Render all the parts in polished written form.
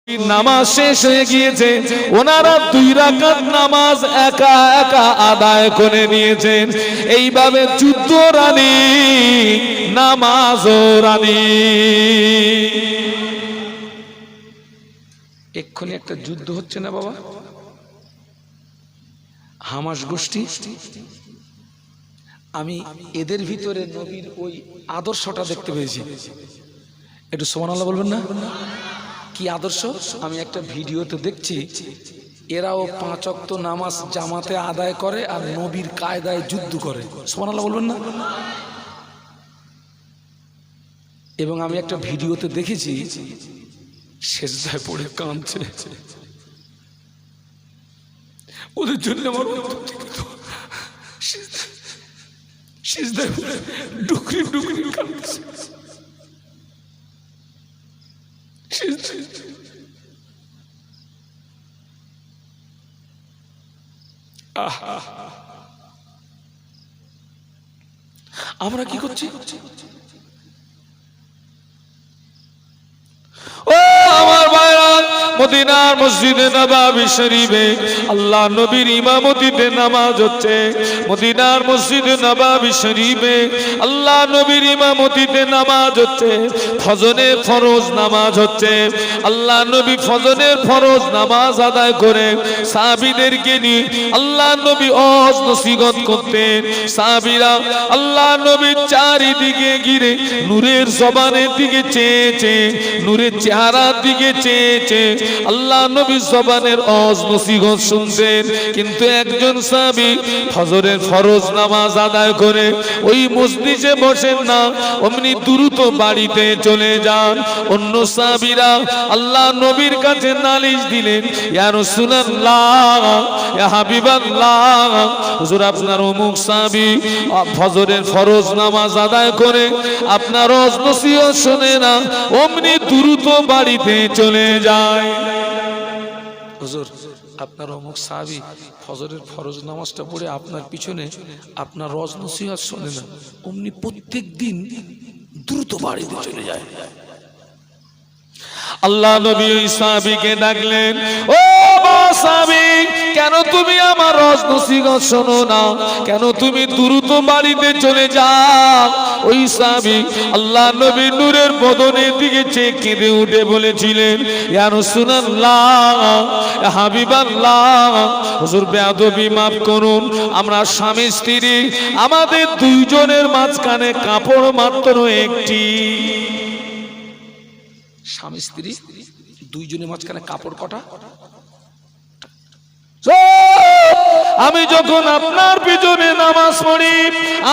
নামাজ শেষ হয়ে গিয়েছে, ওনারা 2 রাকাত নামাজ একা একা আদায় করে নিয়েছেন। এইভাবে যুদ্ধ রানী, নামাজও রানী। এক্ষুনি একটা যুদ্ধ হচ্ছে না বাবা, হামাস গোষ্ঠী। আমি এদের ভিতরে নবীর ওই আদর্শটা দেখতে পেয়েছি। একটু সুবহানাল্লাহ বলবেন না? কি আদর্শ? আমি একটা ভিডিওতে দেখছি, এরাও 5 ওয়াক্ত নামাজ জামাতে আদায় করে আর নবীর কায়দায় যুদ্ধ করে। সুবহানাল্লাহ বলবেন না? এবং আমি একটা ভিডিওতে দেখেছি সেজদায় পড়ে কাঁদছে। ওদের জন্য আমার সেজদায় পড়ে ডুকরি ডুকরি কাঁদছে। আমরা কি করছি? ও আমার ভাইরা, মদিনার মসজিদে নববী শরীফে আল্লাহ নবীর ইমামতিতে নামাজ হচ্ছে। মদিনার মসজিদে নববী শরীফে আল্লাহ নবীর ইমামতিতে নামাজ হচ্ছে। ফজরের ফরজ নামাজ হচ্ছে। আল্লাহ নবী ফজরের ফরজ নামাজ আদায় করে সাহাবীদেরকে নিয়ে আল্লাহ নবী ওয়াজ নসিহত করতেন। সাহাবীরা আল্লাহ নবীর চারিদিকে ঘিরে নূরের জবানের দিকে চেয়ে চেয়ে, নূরের চেহারার দিকে চেয়ে চেয়ে আল্লাহ নবী জবানের ওয়াজ নসিহত শুনতেন। কিন্তু একজন সাহাবী ফজরের ফরজ নামাজ আদায় করে ওই মজলিসে বসেন না, অমনি দ্রুত বাড়িতে চলে যান। অন্য সাহাবীরা আল্লাহ নবীর কাছে নালিশ দিলেন, ইয়া রাসূলুল্লাহ, ইয়া হাবিবাল্লাহ, হুজুর আপনার অমুক সাহাবী ফজরের ফরজ নামাজ আদায় করে আপনার ওয়াজ নসিহত শুনে না, অমনি দ্রুত বাড়িতে চলে যায়। হুজুর আপনার অমুক সাহাবী ফজরের ফরজ নামাজটা পড়ে আপনার পিছনে আপনার ওয়াজ নসিহত শুনে না, অমনি প্রত্যেক দিন দ্রুত বাড়িতে চলে যায়। আল্লাহ নবী ওই সাহাবীকে ডাকলেন, ও সাহাবী, কেন তুমি আমার ওয়াজ নসিহত শোনো না? কেন তুমি দ্রুত বাড়িতে চলে যাও? ওই সাহাবী আল্লাহ নবীর নূরের বদনের দিকে চেয়ে কেঁদে উঠে বলেছিলেন, ইয়া রাসূলুল্লাহ, ইয়া হাবিবাল্লাহ, হুজুর বেয়াদবি মাফ করুন, আমরা স্বামী স্ত্রী, আমাদের 2 জনের মাঝখানে কাপড় মাত্র একটি। স্বামী স্ত্রী 2 জনের মাঝখানে কাপড় কটা? আমি যখন আপনার পিছনে নামাজ পড়ি,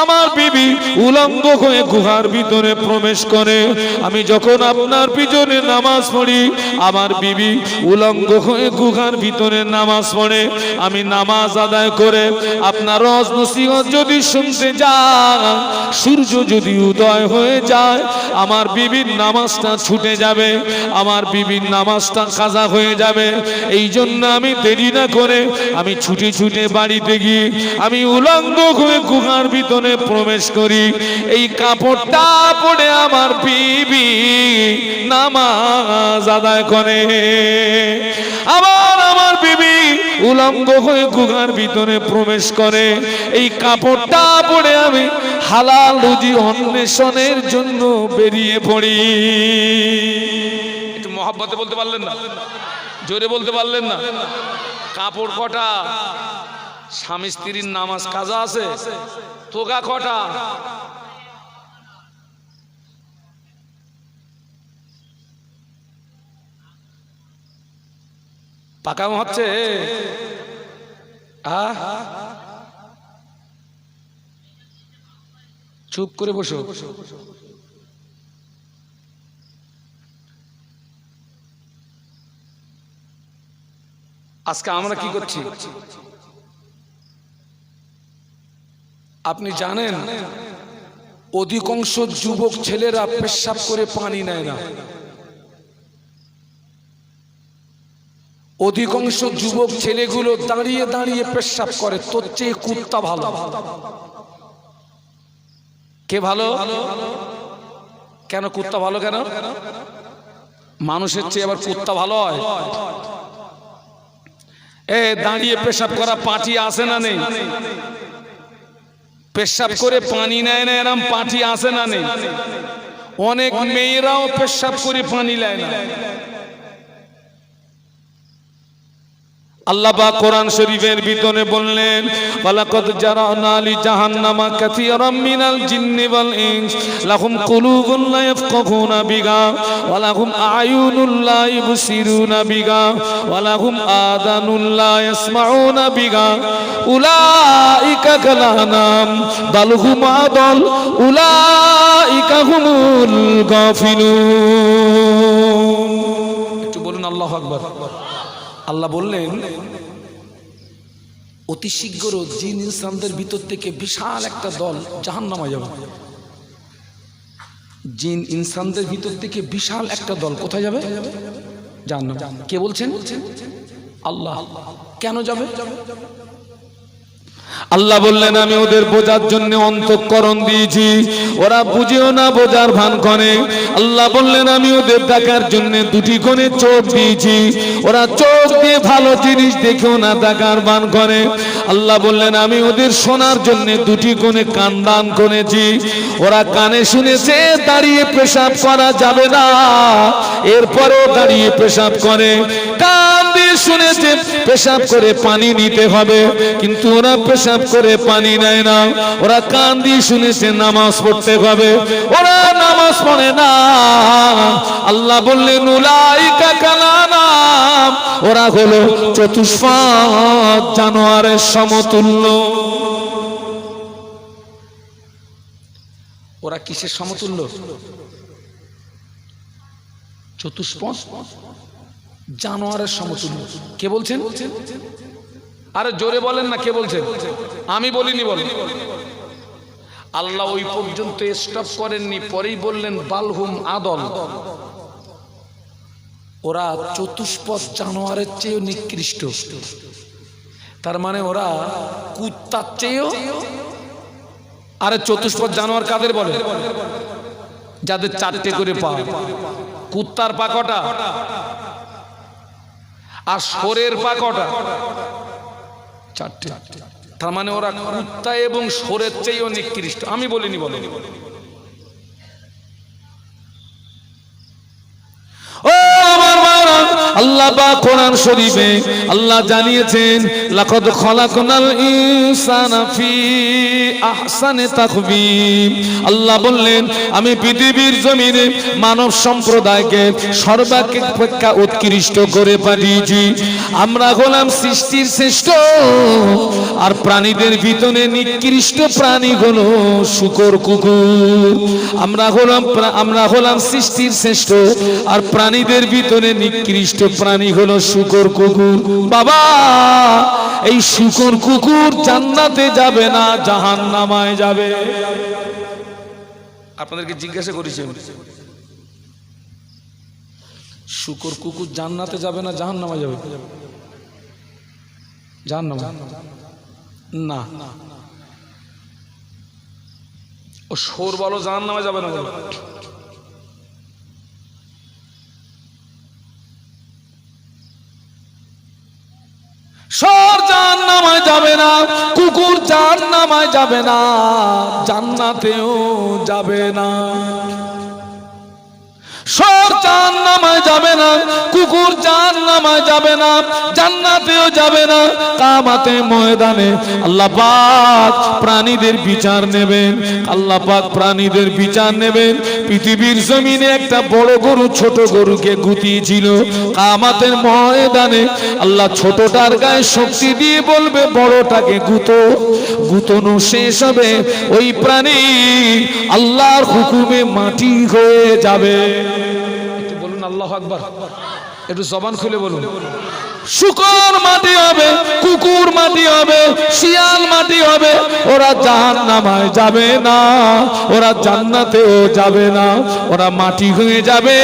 আমার বিবি উলঙ্গ হয়ে গুহার ভিতরে প্রবেশ করে। আমি যখন আপনার পিছনে নামাজ পড়ি, আমার বিবি উলঙ্গ হয়ে গুহার ভিতরে নামাজ পড়ে। আমি নামাজ আদায় করে আপনার ওয়াজ নসিহত যদি শুনতে যাই, সূর্য যদি উদয় হয়ে যায়, আমার বিবির নামাজটা ছুটে যাবে, আমার বিবির নামাজটা কাজা হয়ে যাবে। এই জন্য আমি দেরি না করে আমি ছুটে ছুটে বাড়িতে গিয়ে আমি উলঙ্গ হয়ে গুহার ভিতরে প্রবেশ করি। এই কাপড়টা পরে আমার বিবি নামাজ আদায় করে। আবার আমার বিবি উলঙ্গ হয়ে গুহার ভিতরে প্রবেশ করে। এই কাপড়টা পরে আমি হালাল রুজি অন্বেষণের জন্য বেরিয়ে পড়ি। একটু মহব্বতে বলতে পারলেন না? জোরে বলতে পারলেন না? কাপড় কটা? স্বামী স্ত্রীর নামাজ কাজা আছে। তোগা কটা? পাকাম হচ্ছে। চুপ করে বসো। আজকে আমরা কি করছি আপনি জানেন? অধিকাংশ যুবক ছেলেরা পেশাব করে পানি নেয় না। অধিকাংশ যুবক ছেলেগুলো দাঁড়িয়ে দাঁড়িয়ে পেশাব করে। তোর চেয়ে কুত্তা ভালো। কে ভালো? কেন কুত্তা ভালো? কেন? মানুষের চেয়ে আবার কুত্তা ভালো হয়? দাঁড়িয়ে পেশাব করা পাঁঠি আছে না নেই? পেশাব করে পানি নেয় না এরম পাঁঠি আছে না নেই? অনেক মেয়েরাও পেশাব করে পানি নেয় না। আল্লাহ পাক কোরআন শরীফের ভিতরে বললেন, ওয়ালাকাদ জারানা লি জাহান্নামা কাসীরাম মিনাল জিন্নি ওয়াল ইনস লাহুম কুলুবুন লা ইয়াফকাহুনা বিহা ওয়া লাহুম আ'য়ুনুন লা ইবসিরুনা বিহা ওয়া লাহুম আযানুন লা ইয়াসমাউনা বিহা উলাইকা কালানাম বাল হুম আদাল উলাইকা হুমুল গাফিলুন। একটু বলুন আল্লাহু আকবার। আল্লাহ বললেন অতি শীঘ্র জিন ইনসানদের ভিতর থেকে বিশাল একটা দল জাহান্নামে যাবে। জিন ইনসানদের ভিতর থেকে বিশাল একটা দল কোথায় যাবে? জাহান্নাম। কে বলছেন? আল্লাহ। কেন যাবে? আল্লাহ বললেন আমি ওদের বোঝার জন্য অন্তঃকরণ দিয়েছি, ওরা বুঝেও না বোঝার ভান করে। আল্লাহ বললেন আমি ওদের দেখার জন্য দুটি কোণে চোখ দিয়েছি, ওরা চোখ দিয়ে ভালো জিনিস দেখেও না দেখার ভান করে। আল্লাহ বললেন আমি ওদের শোনার জন্য দুটি কোণে কান দান করেছি, ওরা কানে শুনেছে দাঁড়িয়ে পেশাব করা যাবে না, এরপরেও দাঁড়িয়ে পেশাব করে। কান দিয়ে শুনেছে পেশাব করে পানি নিতে হবে, কিন্তু ওরা পেশাব করে পানি নেয় না। ওরা কান দিয়ে শুনেছে নামাজ পড়তে হবে, ওরা নামাজ পড়ে না। আল্লাহ বললেন উলাইকা কালানাম, ওরা হলো চতুষ্পদ জানোয়ারের সমতুল্য। ওরা কিসের সমতুল্য? চতুষ্পদ জানোয়ারের সমতুল্য। কে বলছেন? আরে জোরে বলেন না, কে বলছেন? আমি বলিনি, বলেন। আল্লাহ ওই পর্যন্ত স্টপ করেননি, পরেই বললেন বালহুম আদল, ওরা চতুষ্পদ জানোয়ারের চেয়েও নিকৃষ্ট। তার মানে ওরা কুত্তার চেয়েও। আরে চতুষ্পদ জানোয়ার কাদের বলে? যাদের চারটে করে পা। কুত্তার পা কটা? আর শোরের পা কটা? চারটে। তার মানে ওরা কুত্তা এবং শোরের চেয়েও নিকৃষ্ট। আমি বলিনি, বলেনি। ও আমার ভাইরা, আল্লাহ পাক কোরআন শরীফে আল্লাহ জানিয়েছেন লাকাদ খালাকনাল ইনসানা ফি আহসানি তাকবীম। আল্লাহ বললেন আমি পৃথিবীর জমিনে মানব সম্প্রদায়কে সর্বাপেক্ষা উৎকৃষ্ট করে পাঠিয়েছি। আমরা হলাম সৃষ্টির শ্রেষ্ঠ, আর প্রাণীদের ভিতরে নিকৃষ্ট প্রাণী হলো শূকর কুকুর। আমরা হলাম সৃষ্টির শ্রেষ্ঠ, আর প্রাণীদের ভিতরে নিকৃষ্ট প্রাণী হলো শূকর কুকুর। বাবা, এই শূকর কুকুর জান্নাতে যাবে না, জাহান্নামায় যাবে। আপনাদেরকে জিজ্ঞাসা করেছি, শূকর কুকুর জান্নাতে যাবে না জাহান্নামে যাবে? জাহান্নামে না। ও শোর বলো জাহান্নামে যাবে না বলো? শোর জাহান্নামায় যাবে না, কুকুর জাহান্নামায় যাবে না, জান্নাতেও যাবে না। শোর জাহান্নামায় যাবে না, কুকুর জাহান্নামায় যাবে না, জান্নাতেও যাবে না। কিয়ামতের ময়দানে আল্লাহ পাক প্রাণীদের বিচার নেবেন। আল্লাহ পাক প্রাণীদের বিচার নেবেন। পৃথিবীর জমিনে একটা বড় গরু ছোট গরুকে গুতিয়েছিল। কিয়ামতের ময়দানে আল্লাহ ছোটটার গায়ে শক্তি দিয়ে বলবে বড়টাকে গুতো। গুতনো শেষ হবে, ওই প্রাণী আল্লাহর হুকুমে মাটি হয়ে যাবে। একটু বলুন আল্লাহু আকবার, একটু জবান খুলে বলুন। শূকর মাটি হবে, কুকুর মাটি হবে, শিয়াল মাটি হবে। ওরা জাহান্নামায় যাবে না, ওরা জান্নাতেও যাবে না, ওরা মাটি হয়ে যাবে।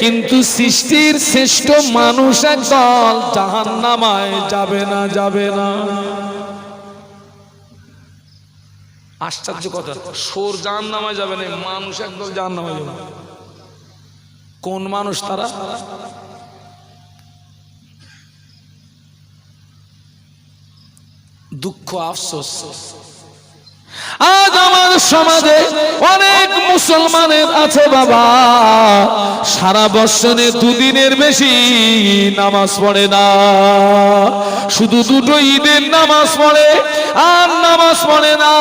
কিন্তু সৃষ্টির শ্রেষ্ঠ মানুষ একদল জাহান্নামায় যাবে না, যাবে না। আশ্চর্য কথা, শোর জাহান্নামায় যাবে না, মানুষ একদল জাহান্নামায় যাবে। কোন মানুষ তারা? দুঃখ আফসোস, আজ আমার সমাজে অনেক মুসলমানের আছে বাবা, সারা বছরে দুদিনের বেশি নামাজ পড়ে না, শুধু দুটো ঈদের নামাজ পড়ে আর নামাজ পড়ে না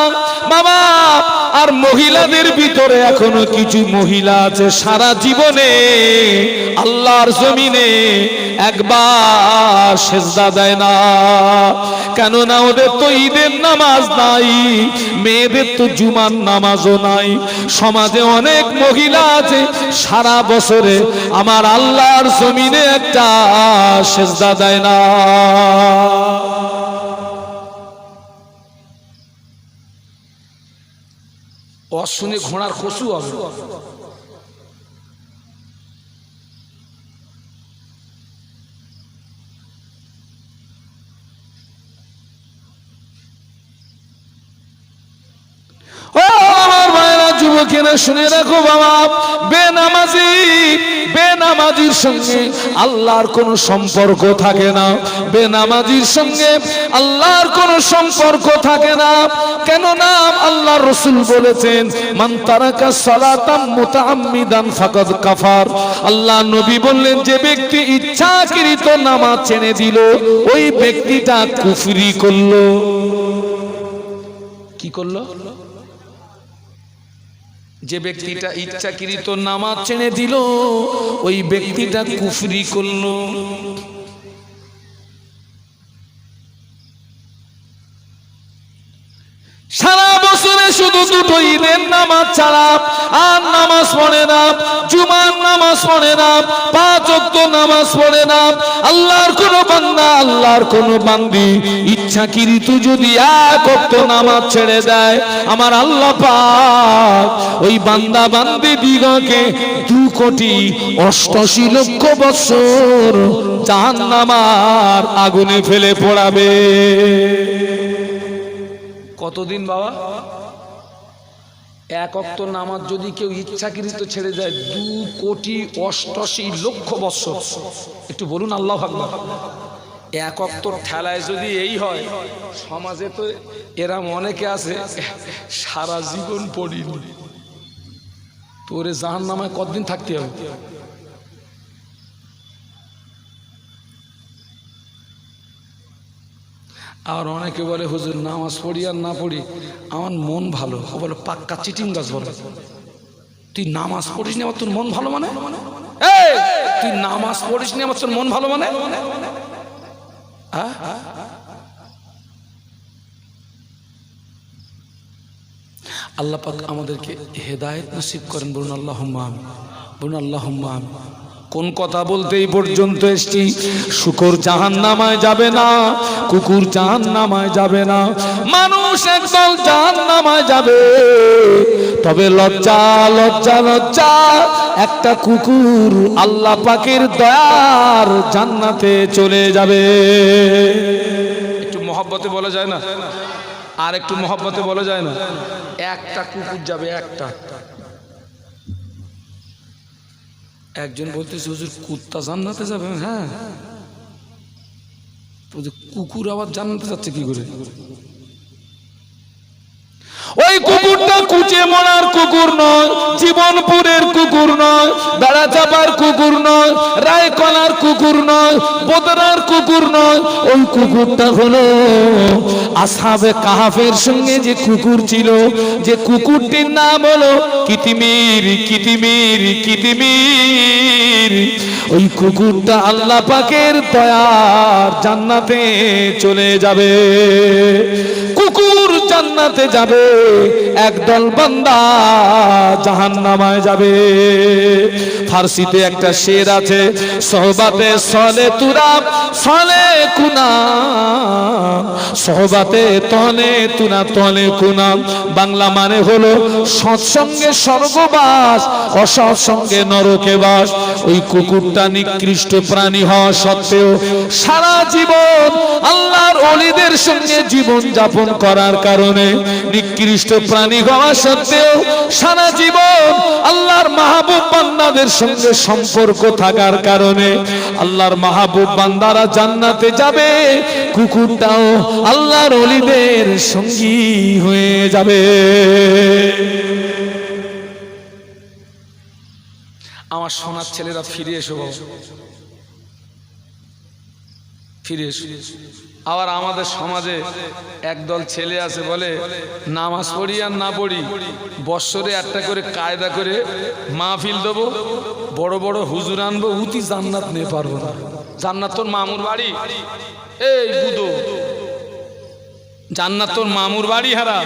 বাবা। আর মহিলাদের ভিতরে এখনো কিছু মহিলা আছে সারা জীবনে আল্লাহর জমিনে একবার সেজদা দেয় না, কেননা ওদের তো ঈদের নামাজ নাই, মেয়েদের তো জুমার নামাজও নাই। সমাজে অনেক মহিলা আছে সারা বছরে আমার আল্লাহর জমিনে একটা সেজদা দেয় না। অশুনে ঘোড়ার খসু হবে। যুবকেরা শুনে রাখো বাবা, বেনামাজির সঙ্গে আল্লাহর কোনো সম্পর্ক থাকে না, বেনামাজির সঙ্গে আল্লাহর কোনো সম্পর্ক থাকে না। কেননা আল্লাহর রাসূল বলেছেন, মান তারাকা সালাতাম মুতাআম্মিদান ফাকাদ কাফার। আল্লাহ নবী বললেন, যে ব্যক্তি ইচ্ছাকৃত নামাজ ছেড়ে দিল ওই ব্যক্তিটা কুফরি করলো। কি করলো? যে ব্যক্তিটা ইচ্ছাকৃত নামাজ ছেড়ে দিল ওই ব্যক্তিটা কুফরি করলো। সারা বছরে শুধু দুটো ঈদের নামাজ ছাড়া আর নামাজ পড়ে না, জুমার নামাজ পড়ে না, 5 ওয়াক্ত নামাজ পড়ে না। আল্লাহর কোন বান্দা, আল্লাহর কোন বান্দি ইচ্ছাকৃত যদি 1 ওয়াক্ত নামাজ ছেড়ে দেয়, আমার আল্লাহ পাক ওই বান্দা বান্দি দিগকে 2,88,00,000 বছর জাহান্নামের আগুনে ফেলে পোড়াবে। কতদিন বাবা? 1 ওয়াক্ত নামাজ যদি কেউ ইচ্ছাকৃত ছেড়ে যায় 2,88,00,000 বছর। একটু বলুন আল্লাহু আকবার। 1 ওয়াক্তর ঠেলায় যদি এই হয়, সমাজে তো এরম অনেকে আছে সারা জীবন পড়িনি, তোরে জাহান্নামায় কতদিন থাকতে হবে? আর অনেকে বলে, হুজুর নামাজ পড়ি আর না পড়ি আমার মন ভালো। বলে পাক্কা চিটিং গাছ। বলে তুই নামাজ পড়িস নি আমার তোর মন ভালো মানে? তুই নামাজ পড়িস নি আমার তোর মন ভালো মানে? আল্লাহ পাক আমাদেরকে হেদায়েত নসিব করেন। বলুন আল্লাহুম্মা আমিন, বলুন আল্লাহুম্মা আমিন। কোন কথা বলতে এই পর্যন্ত এসেছি? শুকর জাহান্নামায় যাবে না, কুকুর জাহান্নামায় যাবে না, মানুষ একদল জাহান্নামায় যাবে। তবে লজ্জা লজ্জা লজ্জা, একটা কুকুর আল্লাহ পাকের দয়ার জান্নাতে চলে যাবে। একটু মহব্বতে বলা যায় না? আর একটু মহব্বতে বলা যায় না? একটা কুকুর যাবে, একটা। একজন বলতেছে, হুজুর কুত্তা জান্নাতে যাবে? হ্যাঁ। কুকুর আবার জান্নাতে যাচ্ছে কি করে? ওই কুকুরটা কুচে মরার কুকুর নয়, জীবনপুরের কুকুর নয়, বেড়াচাপার কুকুর নয়, রায়কলার কুকুর নয়, বোদরার কুকুর নয়। ওই কুকুরটা হলো আসহাবে কাহাফের সঙ্গে যে কুকুর ছিল, যে কুকুরটির নাম হলো কিতিমির, কিতিমির, কিতিমির। ওই কুকুরটা আল্লাহ পাকের দয়ার জান্নাতে চলে যাবে। কুকুর জান্নাতে যাবে, একদল বান্দা জাহান্নামায় যাবে। ফার্সিতে একটা শের আছে, সোহবাতে সলে তুরাব সলে কুনা, সোহবাতে তলে তুনা তলে কুনা। বাংলা মানে হলো সৎসঙ্গে স্বর্গবাস, অসৎসঙ্গে নরকে বাস। ওই কুকুরটা নিকৃষ্ট প্রাণী হওয়া সত্ত্বেও সারা জীবন আল্লাহর ওলিদের সঙ্গে জীবন যাপন করার কারণে, নিকৃষ্ট প্রাণী হওয়া সত্ত্বেও সারা জীবন আল্লাহর মাহবুব বান্দাদের সঙ্গে সম্পর্ক থাকার কারণে আল্লাহর মাহবুব বান্দারা জান্নাতে যাবে, কুকুরটাও আল্লাহর ওলিদের সঙ্গী হয়ে যাবে। আমার সোনার ছেলেরা ফিরে এসো বাবা, ফিরে এসো। আবার আমাদের সমাজে একদল ছেলে আছে বলে নামাজ পড়ি আর না পড়ি, বৎসরে একটা করে কায়দা করে মাহফিল দেবো, বড় বড় হুজুর আনবো, উতি জান্নাত নিয়ে পারবো না। জান্নাত তোর মামুর বাড়ি, এই বুদো, জান্নাত তোর মামুর বাড়ি হারা।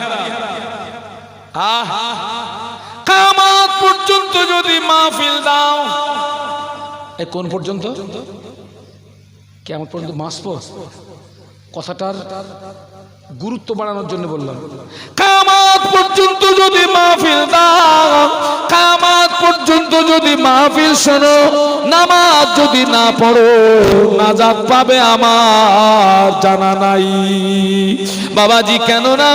কিয়ামত পর্যন্ত যদি মাহফিল দাও, এই কোন পর্যন্ত? কিয়ামত পর্যন্ত মাসবো, কথাটার গুরুত্ব বাড়ানোর জন্য বললাম। কিয়ামত পর্যন্ত যদি মাহফিল দাও, কিয়ামত পর্যন্ত যদি মাহফিল শোনো, নামাজ যদি না পড়ো, নাজাত পাবে আমার জানা নাই। বাবাজি, কেন না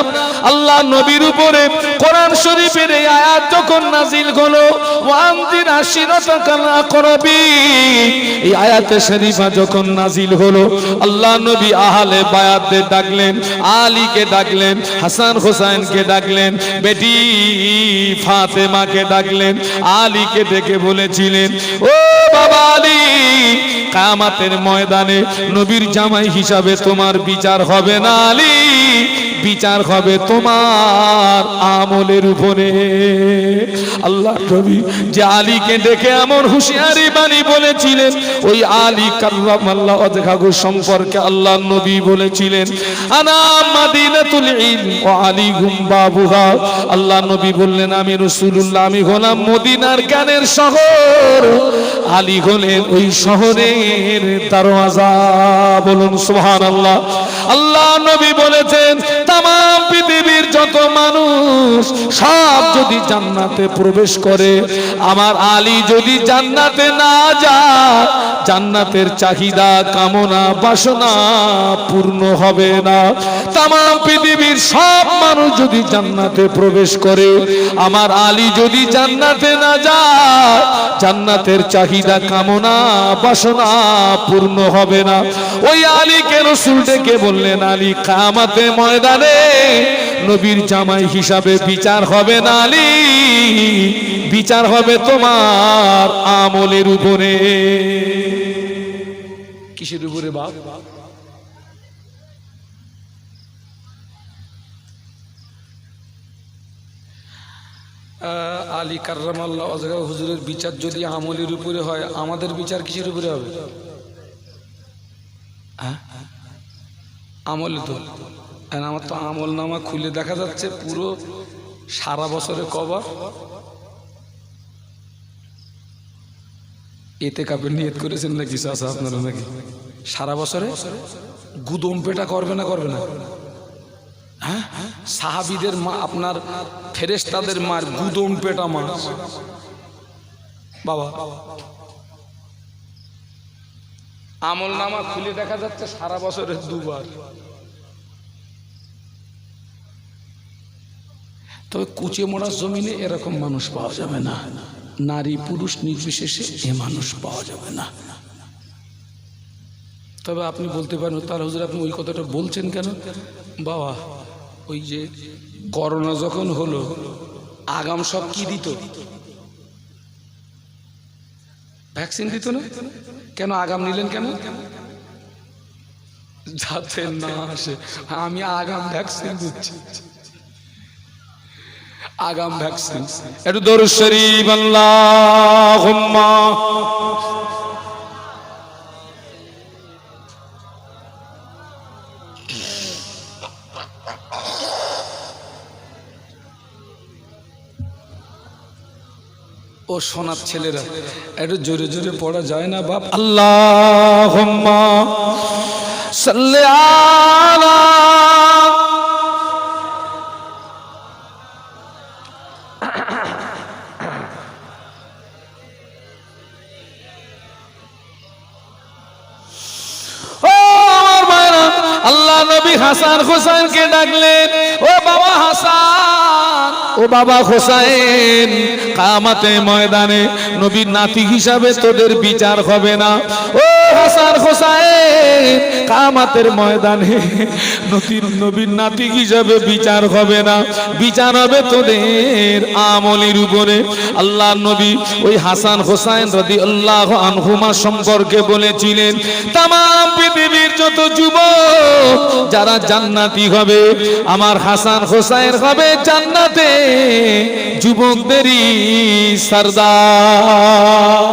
আল্লাহ নবীর উপরে কোরআন শরীফের এই আয়াত যখন নাজিল হলো, ওয়ানজির আশিরাতাকাল আকরাবিন, এই আয়াতে শরীফা যখন নাজিল হলো, আল্লাহ নবী আহলে বায়াতদের ডাকলেন, আলীকে ডাকলেন, হাসান হোসেনকে ডাকলেন, বেটি ফাতেমাকে ডাকলেন, আলীকে ডেকে বলেছিলেন, ও বাবা আলী, কিয়ামতের ময়দানে নবীর জামাই হিসাবে তোমার বিচার হবে না আলী, বিচার হবে তোমার আমলের উপরে। আল্লাহ নবী যে আলীকে ডেকে এমন হুঁশিয়ারি বাণী বলেছিলেন, ওই আলী কাররামাল্লাহু ওয়াজহাহু সম্পর্কে আল্লাহ নবী বলেছিলেন, আনা মাদিনাতুল ইলম ওয়া আলীহুম বাবুহা। আল্লাহ নবী বললেন, আমি রাসূলুল্লাহ, আমি হলাম মদিনার জ্ঞানের শহর, আলী হলেন ওই শহরের দরওয়াজা। বলুন সুবহানাল্লাহ। আল্লাহ নবী বলেছেন, তামাম পৃথিবীর যত মানুষ সব যদি জান্নাতে প্রবেশ করে, আমার আলী যদি জান্নাতে না যায়, জান্নাতের চাহিদা কামনা বাসনা পূর্ণ হবে না। তামাম পৃথিবীর সব মানুষ যদি জান্নাতে প্রবেশ করে, আমার আলী যদি জান্নাতে না যায়, জান্নাতের চাহিদা কামনা বাসনা পূর্ণ হবে না। ওই আলীকে রাসূল ডেকে বললেন, আলী, কিয়ামতে ময়দানে নবীর জামাই হিসাবে বিচার হবে না আলী, বিচার হবে তোমার আমলের উপরে। কিসের উপরে বাপ? আলী কাররামাল্লাহু ওয়াজহাহু হুজুরের বিচার যদি আমলের উপরে হয়, আমাদের বিচার কিসের উপরে হবে? আমল তো, আমার তো আমল নামা খুলে দেখা যাচ্ছে পুরো সারা বছরে কবার এতে কাপের নিয়ত করেছেন নাকি চাচা আপনারা? নাকি সারা বছরে গুদম পেটা করবে না, করবে না? হ্যাঁ, সাহাবীদের মা, আপনার ফেরেশতাদের মার গুদম পেটা মাছ বাবা। আমল নামা খুলে দেখা যাচ্ছে সারা বছরে দুবার। তবে কুচে মোড়া জমিনে এরকম মানুষ পাওয়া যাবে না, নারী পুরুষ নির্বিশেষে এ মানুষ পাওয়া যাবে না। তবে আপনি বলতে পারেন, তার হুজুর আপনি ওই কথাটা বলছেন কেন? বাবা, ওই যে করোনা যখন হলো, আগাম সব কি দিত? ভ্যাকসিন দিত না? কেন আগাম নিলেন কেন? যাতে না আসে। আমি আগাম ভ্যাকসিন দিচ্ছি, আগাম ভ্যাকসিন। একটু দরুদ শরীফ আল্লাহুম্মা। ও সোনার ছেলেরা, একটু জোরে জোরে পড়া যায় না বাপ? আল্লাহুম্মা সাল্লি আলা আল্লাহ নবী হাসান হোসেনকে ডাকলেন, ও বাবা হাসান, ও বাবা হোসাইন, কিয়ামতের ময়দানে নবীর নাতি হিসাবে তোদের বিচার হবে না। ও হাসান হোসাইন, কিয়ামতের ময়দানে নবীর নাতি হিসাবে বিচার হবে না, বিচার হবে তোদের আমলের উপরে। আল্লাহ নবী ওই হাসান হোসাইন রাদিয়াল্লাহু আনহুমা সম্পর্কে বলেছিলেন, তাম পৃথিবীর যত যুবক যারা জান্নাতি হবে, আমার হাসান হোসাইন হবে জান্নাতে যুবকদেরই সরদার।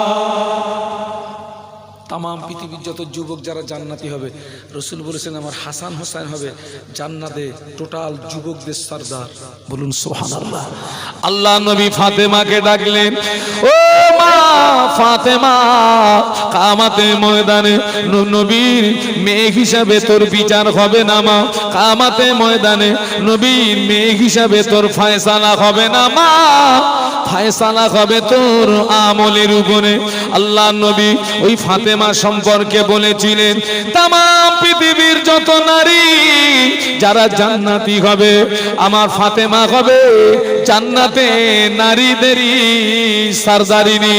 তাম পৃথিবীর যত যুবক যারা জান্নাতি হবে, রসুল বলেছেন আমার হাসান হোসেন হবে জান্নাতে টোটাল যুবকদের সরদার। বলুন সুবহানাল্লাহ। আল্লাহ নবী ফাতেমাকে ডাকলেন, ও মা ফাতেমা, কিয়ামতের ময়দানে নবীর মেয়ে হিসাবে তোর বিচার হবে না মা, কিয়ামতের ময়দানে নবীর মেয়ে হিসাবে তোর ফয়সালা হবে না মা, ফয়সালা হবে তোর আমলের উপরে। আল্লাহ নবী ওই ফাতেমা সম্পর্কে বলেছিলেন, তাম পৃথিবীর যত নারী যারা জান্নাতি হবে, আমার ফাতেমা হবে জান্নাতে নারীদেরই সরদারিনী।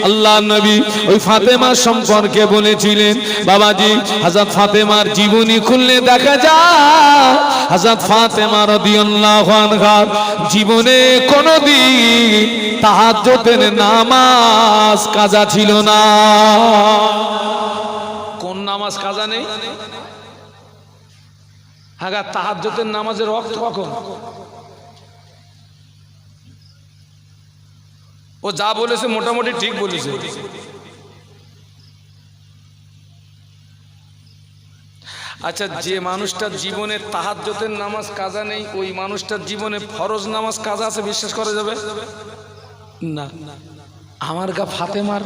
আল্লাহ নবী ওই ফাতেমা সম্পর্কে বলেছিলেন, বাবাজি হযরত ফাতেমার জীবনী খুললে দেখা যায় হযরত ফাতেমা রাদিয়াল্লাহু আনহার জীবনে কোনোদিন তাহাজ্জুদের নামাজ কাজা ছিল না। কোন নামাজ কাজা নেই? হ্যাঁ, তাহাজ্জুদের নামাজের ওয়াক্ত কখন? ও যা বলেছে মোটামুটি ঠিক বলেছে। আচ্ছা, যে মানুষটার জীবনে তাহাজ্জুদের নামাজ কাজা নেই, ওই মানুষটার জীবনে ফরজ নামাজ কাজা আছে, বিশ্বাস করা যাবে না? আমার গা ফাতেমার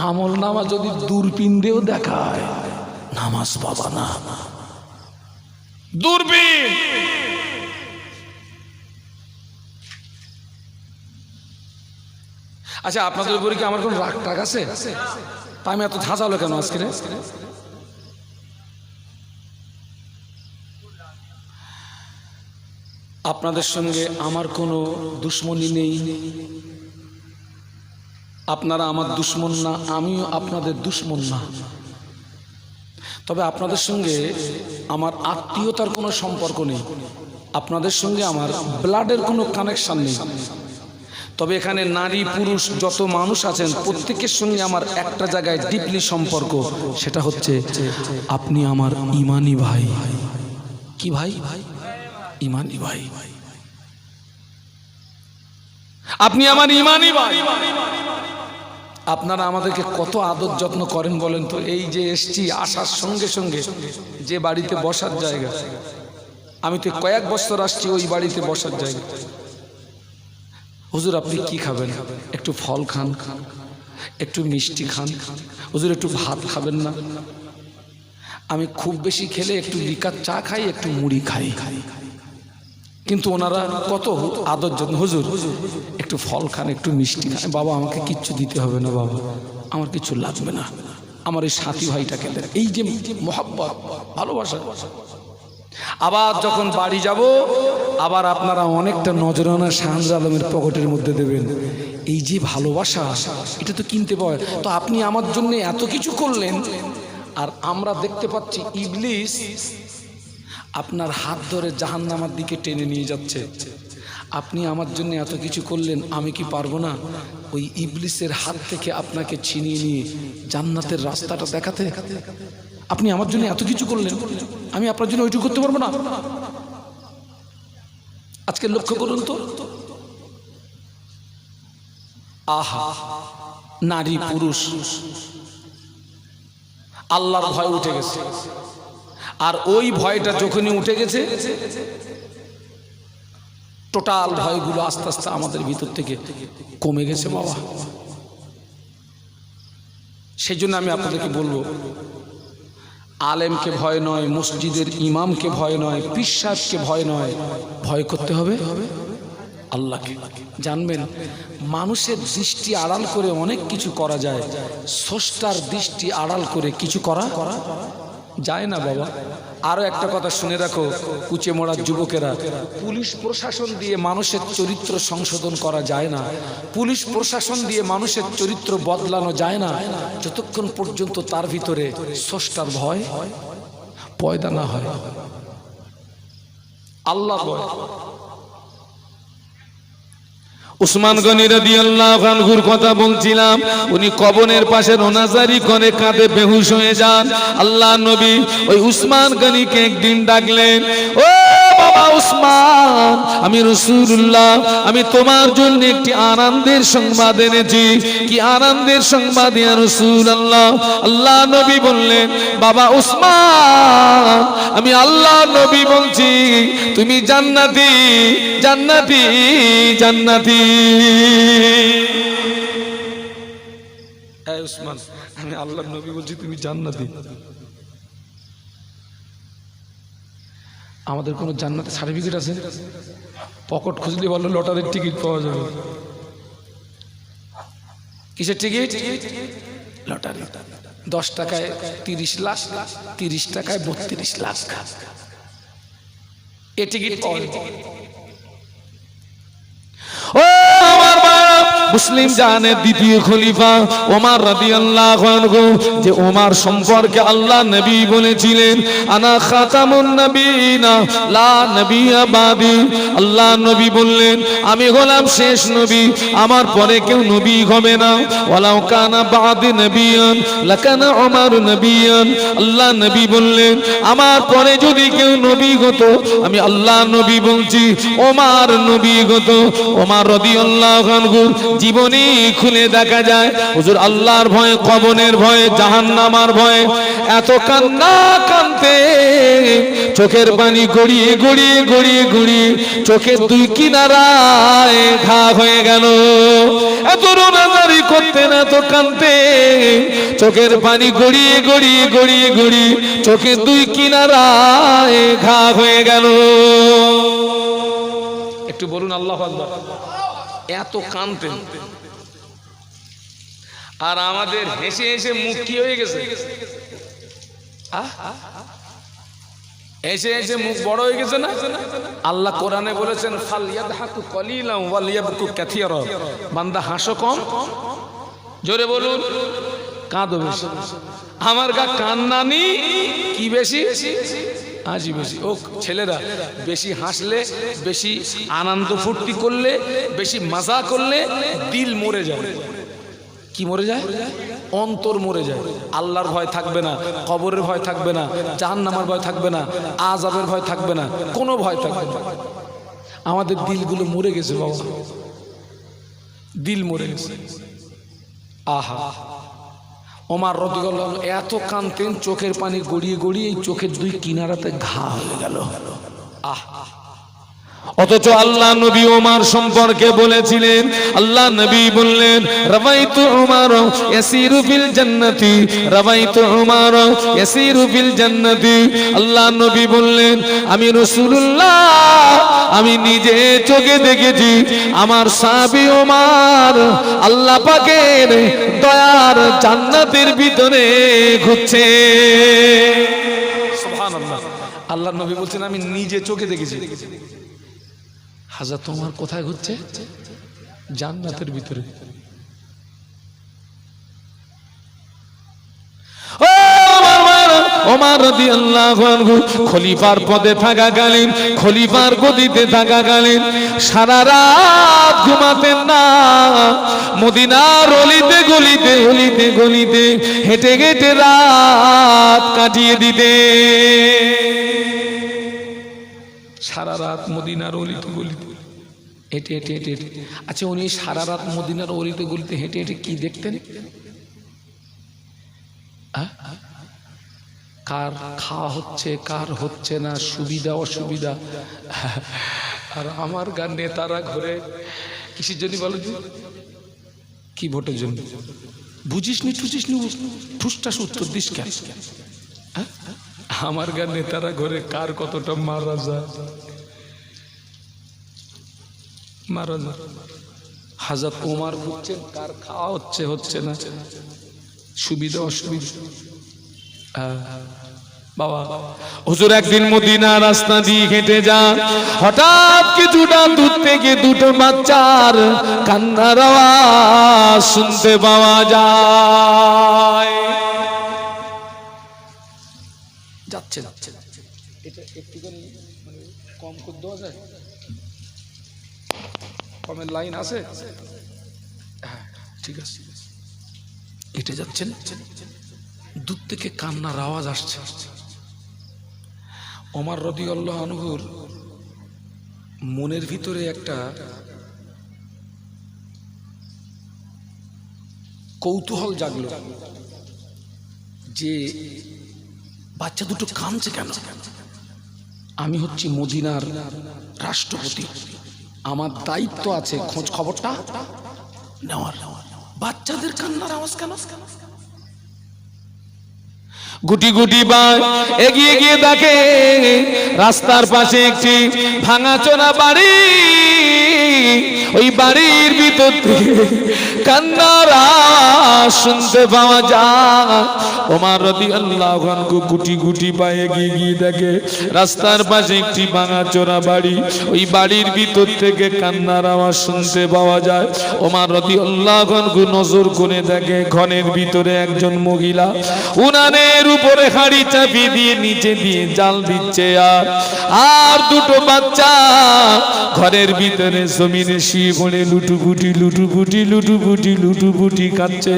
আমল নামা যদি দূরবীন দেখায়, নামাজ পাবা না। দূরবীন। আচ্ছা, আপনাদের উপরে কি আমার কোন রাগ টাগ আছে? তা আমি এত ধাঁচালো কেন আজকে? আপনাদের সঙ্গে আমার কোনো দুশ্মনী নেই, আপনারা আমার দুশ্মন না, আমিও আপনাদের দুশ্মন না। তবে আপনাদের সঙ্গে আমার আত্মীয়তার কোনো সম্পর্ক নেই, আপনাদের সঙ্গে আমার ব্লাডের কোনো কানেকশন নেই। তবে এখানে নারী পুরুষ যত মানুষ আছেন প্রত্যেকের সঙ্গে আমার একটা জায়গায় ডিপলি সম্পর্ক, সেটা হচ্ছে আপনি আমার ইমানি ভাই। কি ভাই? ইমানি ভাই। আপনি আমার ইমানি ভাই। আপনারা আমাদেরকে কত আদর যত্ন করেন বলেন তো? এই যে এসছি, আসার সঙ্গে সঙ্গে যে বাড়িতে বসার জায়গা, আমি তো কয়েক বছর আসছি ওই বাড়িতে বসার জায়গা। হুজুর আপনি কি খাবেন? একটু ফল খান, একটু মিষ্টি খান। হুজুর একটু ভাত খাবেন না? আমি খুব বেশি খেলে একটু লিকার চা খাই, একটু মুড়ি খাই। কিন্তু ওনারা কত আদর যত্ন, হুজুর একটু ফল খান, একটু মিষ্টি খান। বাবা আমাকে কিচ্ছু দিতে হবে না, বাবা আমার কিছু লাগবে না, আমার এই সাথী ভাইটাকে দেন। এই যে মহব্বত, ভালোবাসা। আবার যখন বাড়ি যাব, আবার আপনারা অনেকটা নজরানা শাহজাদ আলমের পকেটের মধ্যে দেবেন। এই যে ভালোবাসা, এটা তো কিনতে পাওয়া। তো আপনি আমার জন্য এত কিছু করলেন, আর আমরা দেখতে পাচ্ছি ইবলিস আপনার হাত ধরে জাহান্নামের দিকে টেনে নিয়ে যাচ্ছে। আপনি আমার জন্য এত কিছু করলেন, আমি কি পারবো না ওই ইবলিসের হাত থেকে আপনাকে ছিনিয়ে নিয়ে জান্নাতের রাস্তাটা দেখাতে? আপনি আমার জন্য এত কিছু করলেন, আমি আপনার জন্য ওইটুকু করতে পারবো না? আজকে লক্ষ্য করুন তো, আহা, নারী পুরুষ আল্লাহর ভয় উঠে গেছে। আর ওই ভয়টা যখনই উঠে গেছে, টোটাল ভয়গুলো আস্তে আস্তে আমাদের ভিতর থেকে কমে গেছে বাবা। সেই জন্য আমি আপনাদেরকে বলবো, আলেমকে ভয় নয়, মসজিদের ইমামকে ভয় নয়, পীর সাহেবকে ভয় নয়, ভয় করতে হবে আল্লাহকে। জানবেন, মানুষের দৃষ্টি আড়াল করে অনেক কিছু করা যায়, স্রষ্টার দৃষ্টি আড়াল করে কিছু করা যায় না বাবা। আরো একটা কথা শুনে রাখো কুচে মোড়ার যুবকেরা, পুলিশ প্রশাসন দিয়ে মানুষের চরিত্র সংশোধন করা যায় না, পুলিশ প্রশাসন দিয়ে মানুষের চরিত্র বদলানো যায় না যতক্ষণ পর্যন্ত তার ভিতরে স্রষ্টার ভয় পয়দা না হয়, আল্লাহ ভয়। উসমান গনি রাদিয়াল্লাহু আনহুর কথা বলছিলাম, উনি কবরের পাশে রোনাজারি করে কাঁদে বেহুশ হয়ে যান। আল্লাহ নবী ওই উসমান গনিকে একদিন ডাকলেন, ও বাবা উসমান, আমি রাসূলুল্লাহ, আমি তোমার জন্য একটি আনন্দের সংবাদ এনেছি। কি আনন্দের সংবাদ ইয়া রাসূলুল্লাহ? আল্লাহ নবী বললেন, বাবা উসমান, আমি আল্লাহ নবী বলছি তুমি জান্নাতি জান্নাতি জান্নাতি। উসমান, আমি আল্লাহ নবী বলছি তুমি জান্নাতি। আমাদের কোনো জান্নাতের সার্টিফিকেট আছে? পকেট খুঁজলে বলো লটারির টিকিট পাওয়া যাবে। কিসের টিকিট? লটারি। 10 টাকায় 30 লাখ, 30 টাকায় 32 লাখ, এ টিকিট পাওয়া যাবে। ও আমার বাবা, মুসলিম জাহানের দ্বিতীয় খলিফা ওমর রাদিয়াল্লাহু আনহু, যে ওমর সম্পর্কে আল্লাহ নবী বলেছিলেন, আনা খাতামুন নবিয়িনা লা নবিয়্যা বাদি। আল্লাহ নবী বললেন, আমি হলাম শেষ নবী, আমার পরে কেউ নবী হবে না। ওয়ালাউ কানা বাদি নবিয়ান লাকানা ওমর নবিয়ান। আল্লাহ নবী বললেন, আমার পরে যদি কেউ নবী হতো, আমি আল্লাহ নবী বলছি ওমর নবী হতো। ওমর রাদিয়াল্লাহু আনহু জীবনী খুলে দেখা যায় হুজুর আল্লাহর ভয়ে, কবরের ভয়ে, জাহান্নামের ভয়ে এত কান্না কাঁদতে চোখের পানি গড়িয়ে গড়িয়ে গড়িয়ে গড়িয়ে চোখের দুই কিনারায় ঘা হয়ে গেল। এত রোনাজারি করতেন, এত কাঁদতে চোখের পানি গড়িয়ে গড়িয়ে গড়িয়ে গড়িয়ে চোখের দুই কিনারায় ঘা হয়ে গেল। একটু বলুন আল্লাহু আকবার। এত কাঁদতেন, আর আমাদের হেসে হেসে মুখ কি হয়ে গেছে? হেসে হেসে মুখ বড় হয়ে গেছে না? আল্লাহ কোরআনে বলেছেন, ফালইয়াদহাকু কলিলান ওয়ালিয়াবকু কাসীরা। বান্দা হাসো কম, জোরে বলুন কাঁদো বেশি। আমার গা কান্নানি কি বেশি? হাসি বেশি। ও ছেলেরা, বেশি হাসলে, বেশি আনন্দ ফুর্তি করলে, বেশি মজা করলে দিল মরে যায়। কি মরে যায়? অন্তর মরে যায়। আল্লাহর ভয় থাকবে না, কবরের ভয় থাকবে না, জাহান্নামের ভয় থাকবে না, আযাবের ভয় থাকবে না, কোনো ভয় থাকবে না। আমাদের দিলগুলো মরে গেছে বাবা, দিল মরে গেছে। আহা, ওমর রাদিয়াল্লাহু আনহু এত কাঁদতেন, চোখের পানি গড়িয়ে গড়িয়ে এই চোখের দুই কিনারাতে ঘা হয়ে গেল। অথচ আল্লাহ নবী ওমর সম্পর্কে বলেছিলেন, আল্লাহ নবী বললেন, রাবাইতু উমর ইয়াসিরু ফিল জান্নাতি, রাবাইতু উমর ইয়াসিরু ফিল জান্নাতি। আল্লাহ নবী বললেন, আমি রাসূলুল্লাহ, আমি নিজে চোখে দেখেছি আমার সাহাবী ওমর আল্লাহ পাকের দয়ার জান্নাতের ভিতরে ঘুরছে। সুবহানাল্লাহ। আল্লাহ নবী বলছেন, আমি নিজে চোখে দেখেছি। হযরত ওমর কোথায় ঘুরছে? জান্নাতের ভিতরে। ওমর রাদিয়াল্লাহু আনহু খলিফার পদে থাকাকালীন, খলিফার গদিতে থাকাকালীন সারা রাত ঘুমাতেন না। মদিনার অলিতে গলিতে অলিতে গলিতে হেঁটে হেঁটে রাত কাটিয়ে দিতে। সারা রাত মদিনার অলিতে গলিতে হেঁটে হেঁটে হেঁটে হেঁটে। আচ্ছা, উনি সারা রাত মদিনার অলিতে গলিতে হেঁটে হেঁটে কি দেখতেন? কার খাওয়া হচ্ছে, কার হচ্ছে না, সুবিধা অসুবিধা। আর আমার গান নেতারা ঘুরে কিসের জন্য বলো? কি ভোটের জন্য? বুঝিস নি টুঝিস নি, ঠুসটাস উত্তর দিস কেন? আমার গান নেতারা ঘরে কার কতটা মারা যায়, মারা যায়। হযরত ওমর বুঝছেন কার খাওয়া হচ্ছে, হচ্ছে না, সুবিধা অসুবিধা। বাবা হুজুর একদিন মদিনা রাস্তা দিয়ে হেঁটে যান, হঠাৎ কিছুটা দূর থেকে দুটো বাচ্চার কান্নার আওয়াজ শুনতে পাওয়া যায়। যাচ্ছে যাচ্ছে এটা একটুখানি মানে কম করে দেওয়া যায়, কমের লাইন আছে? হ্যাঁ ঠিক আছে। এটা যাচ্ছেন, দূর থেকে কান্নার আওয়াজ আসছে। ওমর রাদিয়াল্লাহু আনহুর মনের ভিতরে একটা কৌতূহল জাগলো যে বাচ্চা দুটো কাঁদছে কেন? আমি হচ্ছি মদিনার রাষ্ট্রপতি, আমার দায়িত্ব আছে খোঁজ খবরটা নেওয়ার। বাচ্চাদের কান্নার আওয়াজ কেন? গুটি গুটি বাই এগিয়ে গিয়ে দেখে রাস্তার পাশে একটি ভাঙাচোরা বাড়ি, ওই বাড়ির ভিতর থেকে কান্নার আওয়াজ শুনতে পাওয়া যায়। ওমর রাদিয়াল্লাহু আনহু গুটি গুটি পায়ে এগিয়ে গিয়ে দেখে রাস্তার পাশে একটি ভাঙাচোরা বাড়ি, ওই বাড়ির ভিতর থেকে কান্নার আওয়াজ শুনতে পাওয়া যায়। ওমর রাদিয়াল্লাহু আনহু নজর করে দেখে ঘরের ভিতরে একজন মহিলা উনানের উপরে হাড়ি চাপিয়ে দিয়ে নিচে দিয়ে জাল দিচ্ছে, আর দুটো বাচ্চা ঘরের ভিতরে জমিনে শুয়ে পড়ে লুটুপুটি লুটুপুটি লুটুপুটি লুটুপুটি কাচ্ছে,